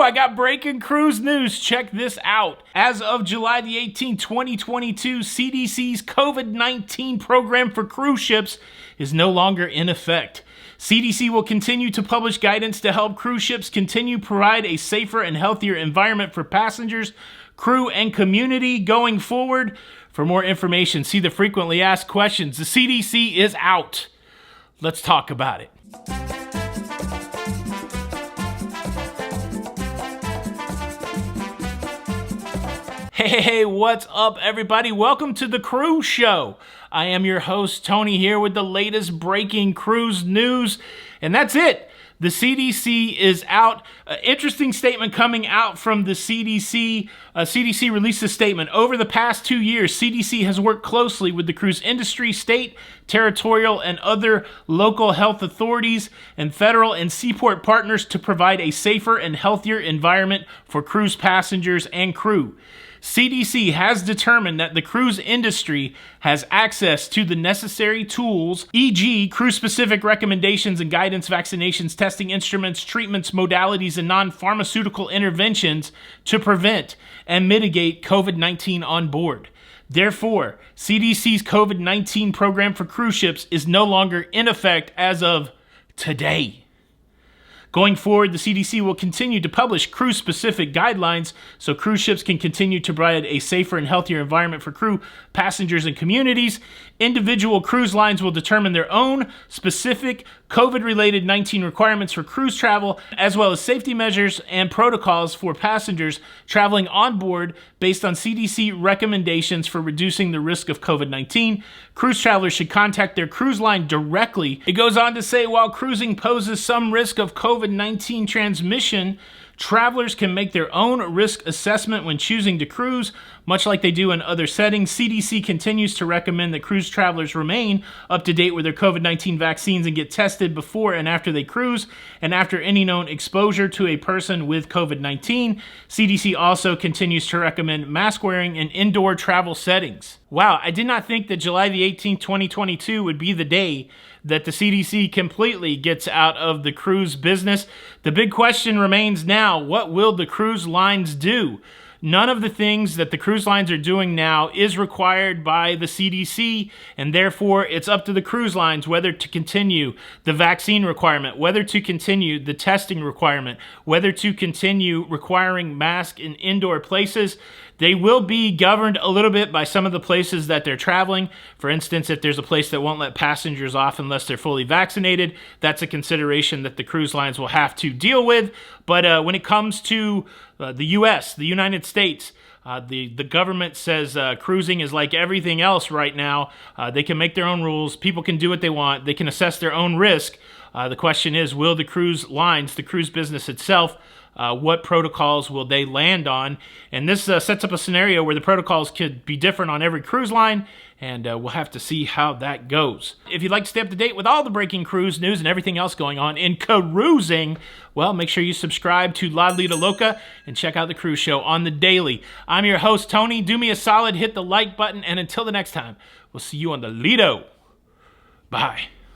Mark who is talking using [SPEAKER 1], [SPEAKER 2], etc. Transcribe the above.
[SPEAKER 1] I got breaking cruise news. Check this out. As of July the 18th, 2022, CDC's COVID-19 program for cruise ships is no longer in effect. CDC will continue to publish guidance to help cruise ships continue to provide a safer and healthier environment for passengers, crew, and community going forward. For more information, see the frequently asked questions. The CDC is out. Let's talk about it. Hey, what's up, everybody? Welcome to the Cruise Show. I am your host, Tony, here with the latest breaking cruise news. And that's it. The CDC is out. Interesting statement coming out from the CDC. CDC released a statement. Over the past 2 years, CDC has worked closely with the cruise industry, state, territorial, and other local health authorities and federal and seaport partners to provide a safer and healthier environment for cruise passengers and crew. CDC has determined that the cruise industry has access to the necessary tools, e.g., cruise-specific recommendations and guidance, vaccinations, testing instruments, treatments, modalities, and non-pharmaceutical interventions to prevent and mitigate COVID-19 on board. Therefore, CDC's COVID-19 program for cruise ships is no longer in effect as of today. Going forward, the CDC will continue to publish cruise-specific guidelines so cruise ships can continue to provide a safer and healthier environment for crew, passengers, and communities. Individual cruise lines will determine their own specific COVID-related 19 requirements for cruise travel, as well as safety measures and protocols for passengers traveling on board based on CDC recommendations for reducing the risk of COVID-19. Cruise travelers should contact their cruise line directly. It goes on to say, while cruising poses some risk of COVID-19 transmission, travelers can make their own risk assessment when choosing to cruise, much like they do in other settings. CDC continues to recommend that cruise travelers remain up to date with their COVID-19 vaccines and get tested before and after they cruise and after any known exposure to a person with COVID-19. CDC also continues to recommend mask wearing in indoor travel settings. Wow, I did not think that July the 18th, 2022 would be the day that the CDC completely gets out of the cruise business. The big question remains now, what will the cruise lines do? None of the things that the cruise lines are doing now is required by the CDC, and therefore it's up to the cruise lines whether to continue the vaccine requirement, whether to continue the testing requirement, whether to continue requiring masks in indoor places. They will be governed a little bit by some of the places that they're traveling. For instance, if there's a place that won't let passengers off unless they're fully vaccinated, that's a consideration that the cruise lines will have to deal with. But when it comes to the U.S., the United States, the government says cruising is like everything else right now. They can make their own rules. People can do what they want. They can assess their own risk. The question is, will the cruise lines, the cruise business itself, what protocols will they land on? And this sets up a scenario where the protocols could be different on every cruise line, and we'll have to see how that goes. If you'd like to stay up to date with all the breaking cruise news and everything else going on in cruising, well, make sure you subscribe to Lido, Loca and check out the Cruise Show on the daily. I'm your host, Tony. Do me a solid, hit the like button, and until the next time, we'll see you on the Lido. Bye.